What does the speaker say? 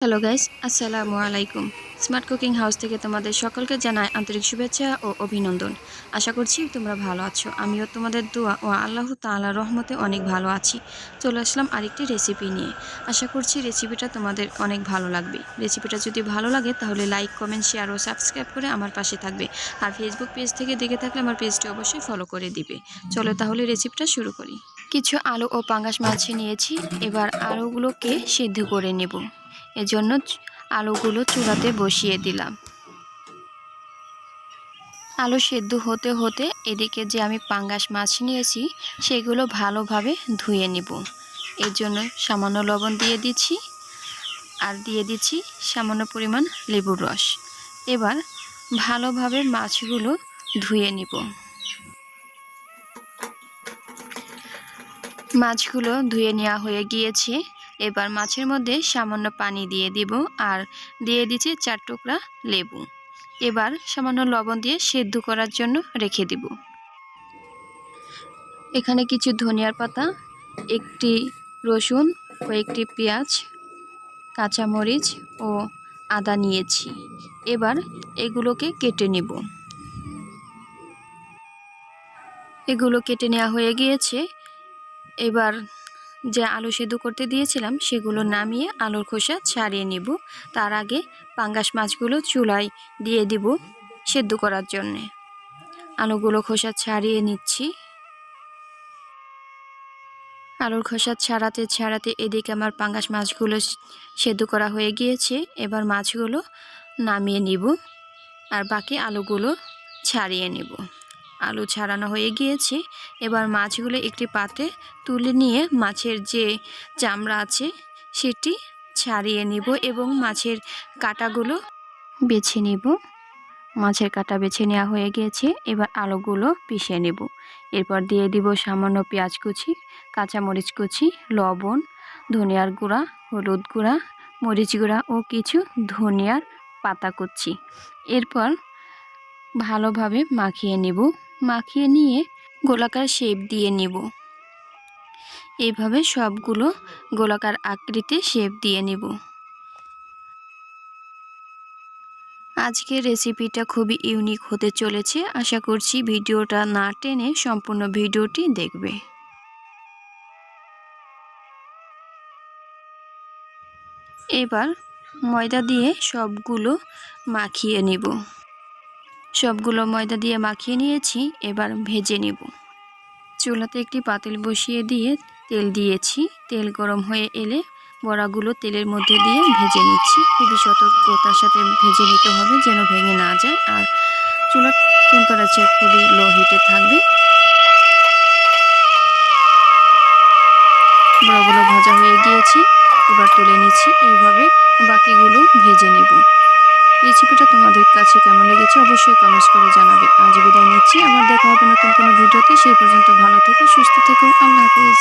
Hello guys, আসসালামু আলাইকুম। Smart cooking house থেকে তোমাদের সকলকে জানাই আন্তরিক শুভেচ্ছা ও অভিনন্দন। আশা করছি তোমরা ভালো আছো। আমিও তোমাদের দোয়া ও আল্লাহ তাআলার রহমতে অনেক ভালো আছি। চলে আসলাম আরেকটি রেসিপি নিয়ে। আশা করছি রেসিপিটা তোমাদের অনেক ভালো লাগবে। রেসিপিটা যদি ভালো লাগে তাহলে লাইক, কমেন্ট, শেয়ার ও সাবস্ক্রাইব করে আমার পাশে থাকবে। আর ফেসবুক পেজ থেকে দেখে থাকলে আমার পেজটি অবশ্যই ফলো করে দিবে। চলো তাহলে রেসিপিটা শুরু করি। কিছু আলু ও পাঙ্গাস মাছ নিয়েছি। এবার আলুগুলোকে সিদ্ধ করে নেব। এজন্য আলুগুলো চুলাতে বসিয়ে দিলাম। আলু সেদ্ধ হতে হতে এদিকে যে আমি পাঙ্গাস মাছ নিয়েছি সেগুলো ভালোভাবে ধুয়ে নিব। এর জন্য সামান্য লবণ দিয়ে দিচ্ছি আর দিয়ে দিচ্ছি সামান্য পরিমাণ লেবুর রস। এবার ভালোভাবে মাছগুলো ধুয়ে নিব। মাছগুলো ধুয়ে নেওয়া হয়ে গিয়েছে। এবার মাছের মধ্যে সামান্য পানি দিয়ে দিব আর দিয়ে দিচ্ছি 4 টুকরা লেবু। এবার সামান্য লবণ দিয়ে সেদ্ধ করার জন্য রেখে দিব। এখানে কিছু ধনিয়ার পাতা, একটি রসুন, কয়েকটি পেঁয়াজ, কাঁচামরিচ ও আদা নিয়েছি। এবার এগুলোকে কেটে নেব। এগুলো কেটে নেওয়া হয়ে গিয়েছে। এবার যে আলু সেদ্ধ করতে দিয়েছিলাম সেগুলো নামিয়ে আলুর খোসা ছাড়িয়ে নেব। তার আগে পাঙ্গাস মাছগুলো চুলায় দিয়ে দিব সেদ্ধ করার জন্যে। আলুগুলো খোসা ছাড়িয়ে নিচ্ছি। আলুর খোসা ছাড়াতে এদিকে আমার পাঙ্গাস মাছগুলো সেদ্ধ করা হয়ে গিয়েছে। এবার মাছগুলো নামিয়ে নিব আর বাকি আলুগুলো ছাড়িয়ে নেব। আলু ছাড়ানো হয়ে গিয়েছে। এবার মাছগুলো একটি পাত্রে তুলে নিয়ে মাছের যে চামড়া আছে সেটি ছাড়িয়ে নিব এবং মাছের কাঁটাগুলো বেছে নেব। মাছের কাঁটা বেছে নেওয়া হয়ে গিয়েছে। এবার আলুগুলো পিষে নেব। এরপর দিয়ে দিব সামান্য পেঁয়াজ কুচি, কাঁচামরিচ কুচি, লবণ, ধনিয়ার গুঁড়া, হলুদ গুঁড়া, মরিচ গুঁড়া ও কিছু ধনিয়ার পাতা কুচি। এরপর ভালোভাবে মাখিয়ে নেব। মাখিয়ে নিয়ে গোলাকার শেপ দিয়ে নেব। এইভাবে সবগুলো গোলাকার আকৃতি শেপ দিয়ে নেব। আজকের রেসিপিটা খুবই ইউনিক হতে চলেছে। আশা করছি ভিডিওটা না টেনে সম্পূর্ণ ভিডিওটি দেখবে। এবার ময়দা দিয়ে সবগুলো মাখিয়ে নেব। সবগুলো ময়দা দিয়ে মাখিয়ে নিয়েছি। এবার ভেজে নেব। চুলাতে একটি পাতিল বসিয়ে দিয়ে তেল দিয়েছি। তেল গরম হয়ে এলে বড়াগুলো তেলের মধ্যে দিয়ে ভেজে নিচ্ছি। খুবই সতর্কতার সাথে ভেজে নিতে হবে যেন ভেঙে না যায়। আর চুলার টেম্পারেচার খুবই লো হিটে থাকবে। বড়াগুলো ভাজা হয়ে গিয়েছে। এবার তুলে নিচ্ছি। এইভাবে বাকিগুলো ভেজে নেব। রেসিপিটা তোমাদের কাছে কেমন লেগেছে অবশ্যই কমেন্টস করে জানাবে। আজ বিদায় নিচ্ছি। আবার দেখা হবে নতুন কোনো ভিডিওতে। সেই পর্যন্ত ভালো থেকো, সুস্থ থেকো। আল্লাহ হাফেজ।